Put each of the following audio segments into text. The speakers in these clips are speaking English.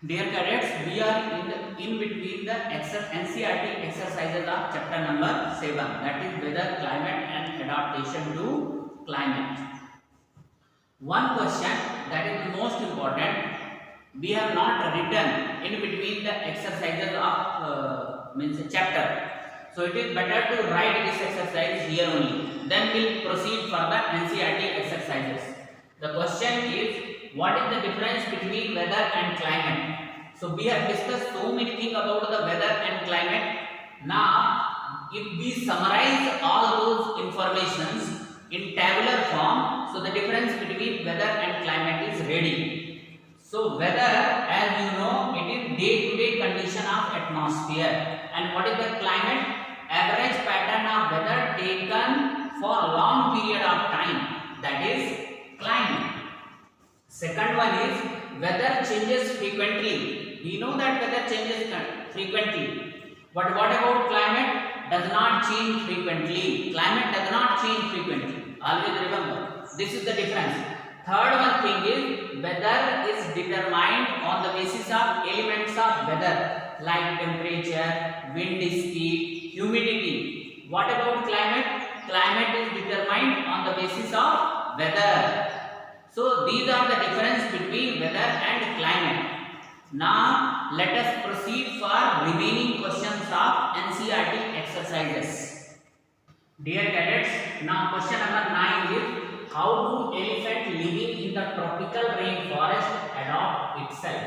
Dear cadets, we are in between the NCERT exercises of chapter number 7, that is weather, climate and adaptation to climate. One question that is the most important, we have not written in between the exercises of means chapter. So it is better to write this exercise here only. Then we'll proceed for the NCERT exercises. The question is, what is the difference between weather and climate? So we have discussed so many things about the weather and climate. Now, if we summarize all those informations in tabular form, so the difference between weather and climate is ready. So weather, as you know, it is day-to-day condition of atmosphere. And what is the climate? Average pattern of weather taken for a long period of time. That is climate. Second one is weather changes frequently. We know that weather changes frequently. But what about climate? Does not change frequently. Climate does not change frequently. Always remember. This is the difference. Third one thing is weather is determined on the basis of elements of weather like temperature, wind speed, humidity. What about climate? Climate is determined on the basis of weather. So these are the difference between weather and climate. Now let us proceed for remaining questions of NCERT exercises. Dear cadets, now question number 9 is, how do elephant living in the tropical rainforest adopt itself?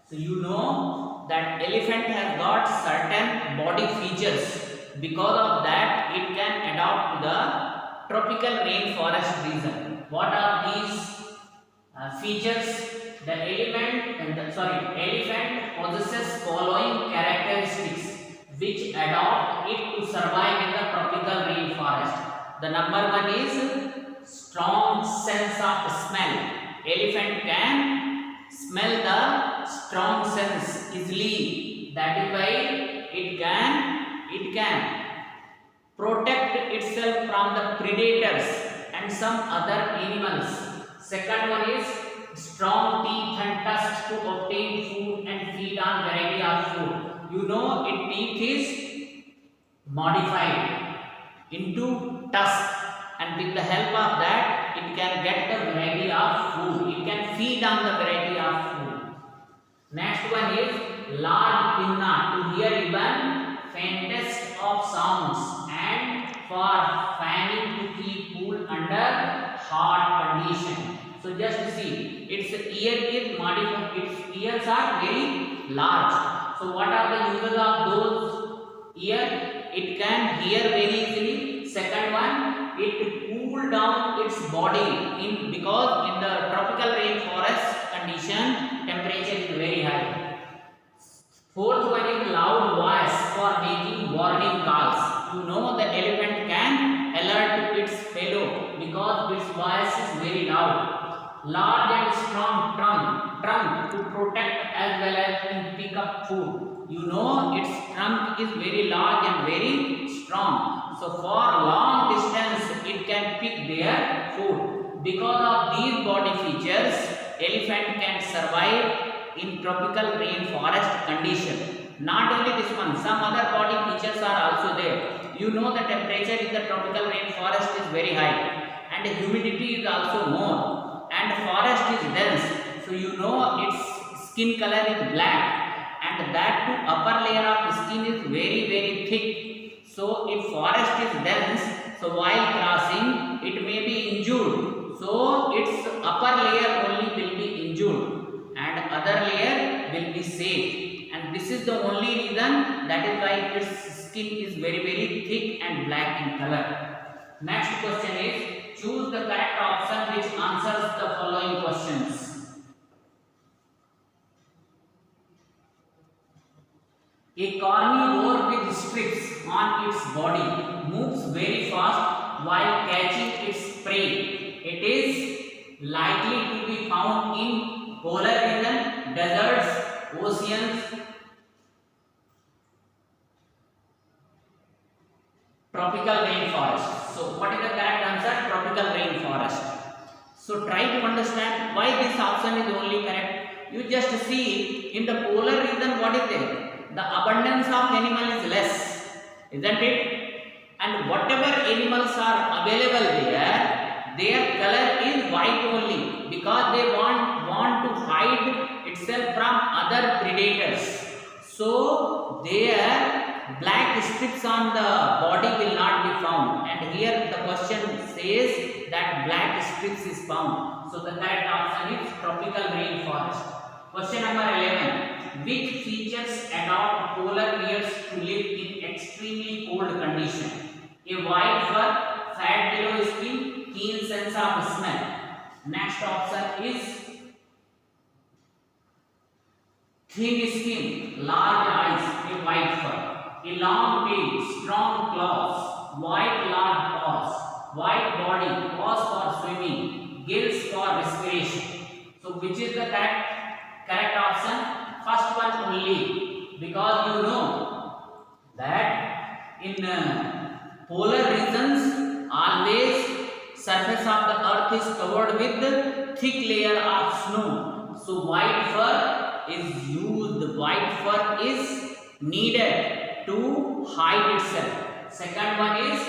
So you know that elephant has got certain body features. Because of that, it can adopt to the tropical rainforest region. What are these features? The elephant possesses following characteristics which adopt it to survive in the tropical rainforest. The number one is strong sense of smell. Elephant can smell the strong sense easily. That is why it can protect itself from the predators and some other animals. Second one is strong teeth and tusks to obtain food and feed on variety of food. You know its teeth is modified into tusk, and with the help of that it can get the variety of food. It can feed on the variety of food. Next one is large pinna to hear even faintest of sounds and for fanning to keep cool under hot condition. So just see, its ear is modified. Its ears are very large. So what are the uses of those ears? It can hear very easily. Second one, it cool down its body because in the tropical rainforest condition, temperature is very high. Fourth one is loud voice for making warning calls. You know the elephant can alert its fellow because its voice is very loud. Large and strong trunk to protect as well as in pick up food. You know its trunk is very large and very strong. So for long distance it can pick their food. Because of these body features, elephant can survive in tropical rainforest condition. Not only this one, some other body features are also there. You know the temperature in the tropical rainforest is very high and the humidity is also more. And forest is dense, so you know its skin color is black, and that too upper layer of skin is very thick. So if forest is dense, so while crossing it may be injured. So its upper layer only will be injured and other layer will be safe. And this is the only reason, that is why its skin is very thick and black in color. Next question is, choose the correct option which answers the following questions. A carnivore with strips on its body moves very fast while catching its prey. It is likely to be found in polar region, deserts, oceans, tropical rainforest. So what is the correct answer? Tropical rainforest. So try to understand why this option is only correct. You just see in the polar region what is there? The abundance of animal is less, isn't it? And whatever animals are available there, their color is white only because they want to hide itself from other predators. So their black strips on the body will not be found. And here the question says that black strips is found. So the correct option is tropical rainforest. Question number 11. Which features adopt polar bears to live in extremely cold condition? A white fur, fat below skin, keen sense of smell. Next option is thin skin, large eyes, a white fur, a long tail, strong claws, white large paws, white body, paws for swimming, gills for respiration. So which is the correct option? First one only, because you know that in polar regions always surface of the earth is covered with thick layer of snow. So white fur is used, white fur is needed to hide itself. Second one is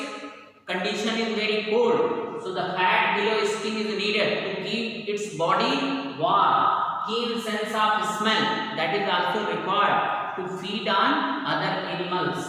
condition is very cold, so the fat below skin is needed to keep its body warm. Keen sense of smell, that is also required to feed on other animals.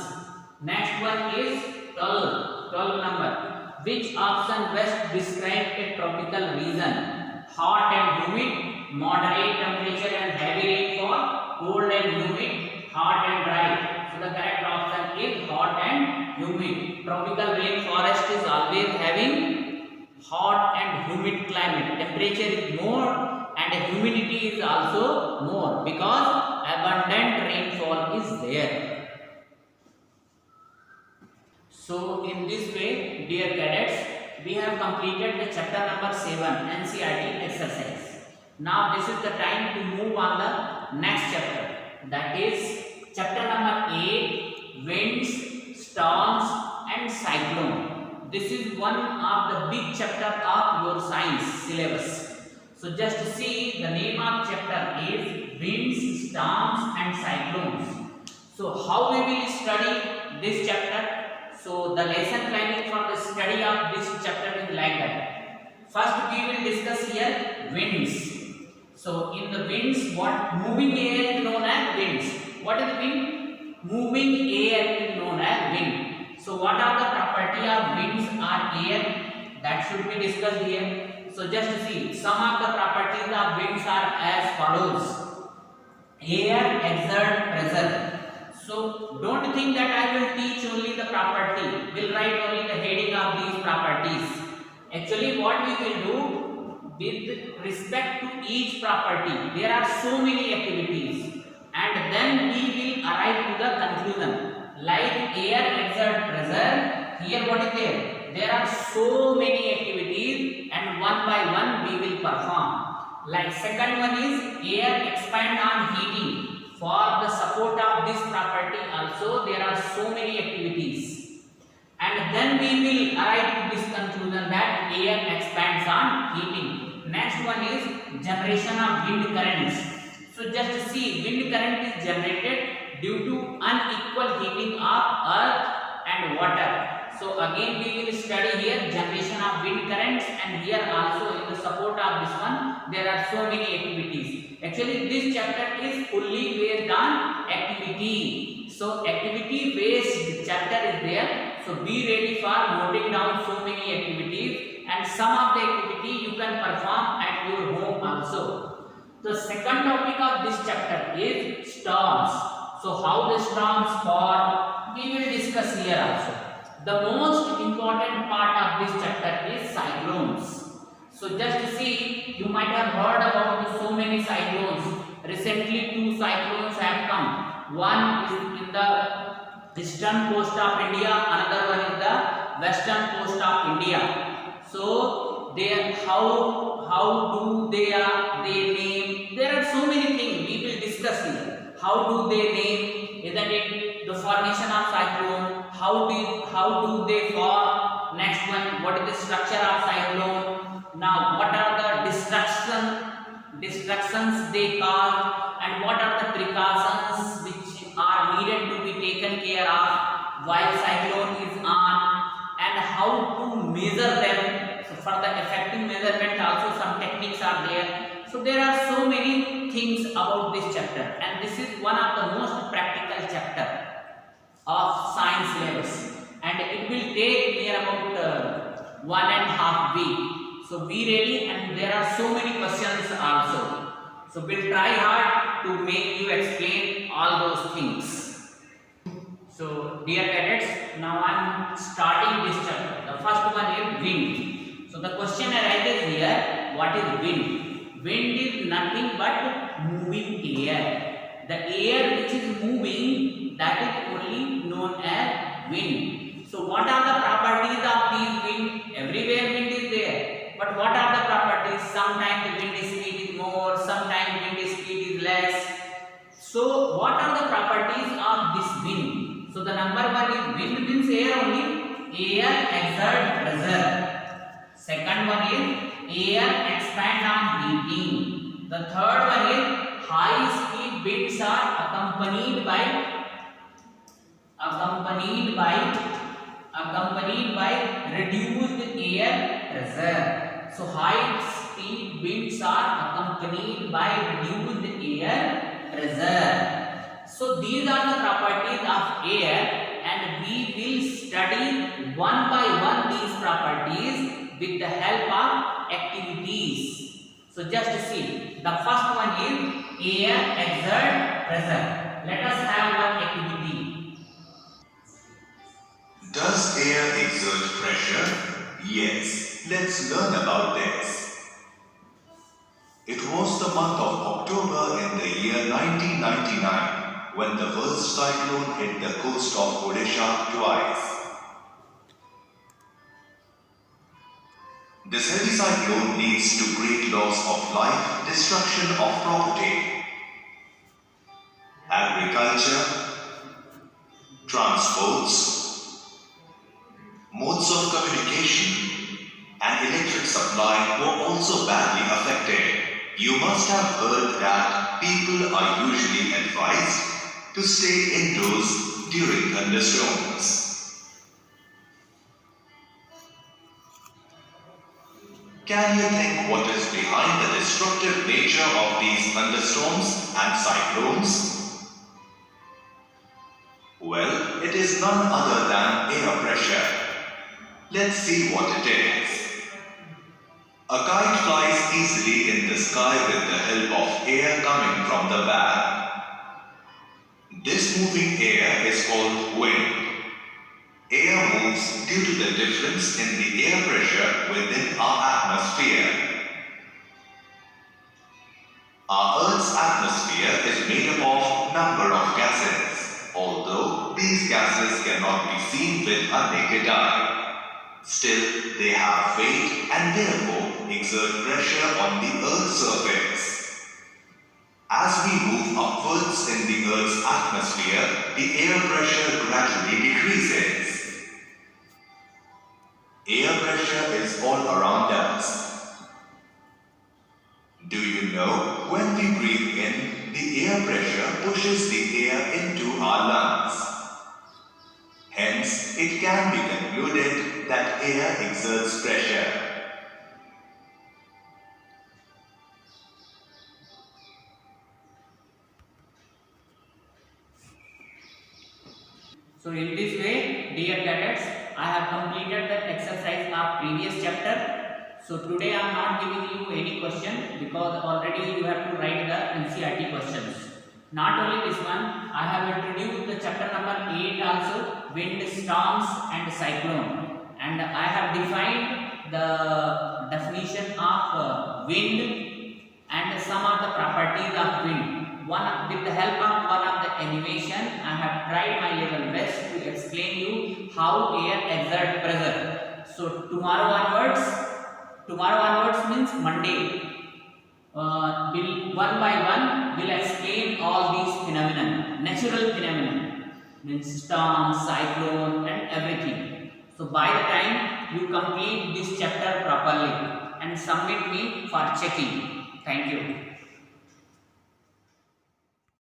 Next one is 12 number. Which option best describe a tropical region? Hot and humid, moderate temperature and heavy rainfall, cold and humid, hot and dry. So the correct option is hot and humid. Tropical rainforest is always having hot and humid climate. Temperature is more and humidity is also more because abundant rainfall is there. So in this way, dear cadets, we have completed the chapter number 7 NCERT exercise. Now this is the time to move on the next chapter, that is chapter number 8, winds, storms and cyclone. This is one of the big chapter of your science syllabus. So just see, the name of chapter is winds, storms and cyclones. So how we will study this chapter? So the lesson planning for the study of this chapter is like that. First we will discuss here winds. So in the winds, what moving air is known as winds. What is wind? Moving air is known as wind. So what are the property of winds or air? That should be discussed here. So just see, some of the properties of winds are as follows. Air exert pressure. So don't think that I will teach only the property, will write only the heading of these properties. Actually what we will do with respect to each property, there are so many activities and then we will arrive to the conclusion. Like air exert pressure, here what is there? There are so many activities and one by one we will perform. Like second one is air expand on heating. For the support of this property also there are so many activities. And then we will arrive to this conclusion that air expands on heating. Next one is generation of wind currents. So just see, wind current is generated due to unequal heating of earth and water. So again we will study here generation of wind currents, and here also in the support of this one there are so many activities. Actually this chapter is fully based on activity. So activity based chapter is there. So be ready for noting down so many activities, and some of the activity you can perform at your home also. The second topic of this chapter is storms. So how the storms form we will discuss here also. The most important part of this chapter is cyclones. So just see, you might have heard about so many cyclones. Recently 2 cyclones have come. One is in the eastern coast of India, another one is the western coast of India. So they how do they name? There are so many things we will discuss here. How do they name? Isn't it the formation of cyclone? How do they form? Next one, what is the structure of cyclone? Now what are the destruction destructions they cause, and what are the precautions which are needed to be taken care of while cyclone is on, and how to measure them. So for the effective measurement also some techniques are there. So there are so many things about this chapter, and this is one of the most practical chapter of science syllabus, and it will take near about 1.5 week. So be ready, and there are so many questions also. So we'll try hard to make you explain all those things. So dear cadets, now I am starting this chapter. The first one is wind. So the question arises here, what is wind? Wind is nothing but moving air. The air which is moving, that is only known as wind. So what are the properties of these wind? Everywhere wind is there. But what are the properties? Sometimes the wind speed is more, sometimes wind speed is less. So what are the properties of this wind? So the number one is wind means air only. Air exert pressure. Second one is air expand on heating. The third one is high speed winds are accompanied by reduced air pressure. So high speed winds are accompanied by reduced air pressure. So these are the properties of air, and we will study one by one these properties with the help of activities. So just see, the first one is air exert pressure. Let us have one activity. Does air exert pressure? Yes, let's learn about this. It was the month of October in the year 1999 when the worst cyclone hit the coast of Odisha twice. This heavy cyclone leads to great loss of life, destruction of property, agriculture, transports, modes of communication, and electric supply were also badly affected. You must have heard that people are usually advised to stay indoors during thunderstorms. Can you think what is behind the destructive nature of these thunderstorms and cyclones? Well, it is none other than air pressure. Let's see what it is. A kite flies easily in the sky with the help of air coming from the bag. This moving air is called wind. Air moves due to the difference in the air pressure within our atmosphere. Our Earth's atmosphere is made up of number of gases, although these gases cannot be seen with a naked eye. Still, they have weight and therefore exert pressure on the Earth's surface. As we move upwards in the Earth's atmosphere, the air pressure gradually decreases. Air pressure is all around us. Do you know, when we breathe in, the air pressure pushes the air into our lungs. Hence, it can be concluded that air exerts pressure. So in this way, dear cadets, I have completed the exercise of previous chapter. So today I am not giving you any question because already you have to write the NCERT questions. Not only this one, I have introduced the chapter number 8 also, wind, storms and cyclone. And I have defined the definition of wind and some of the properties of wind. With the help of one of the animation, I have tried my level best to explain you how air exerts pressure. So tomorrow onwards means Monday, one by one will explain all these phenomena, natural phenomena, means storm, cyclone and everything. So by the time you complete this chapter properly and submit me for checking. Thank you.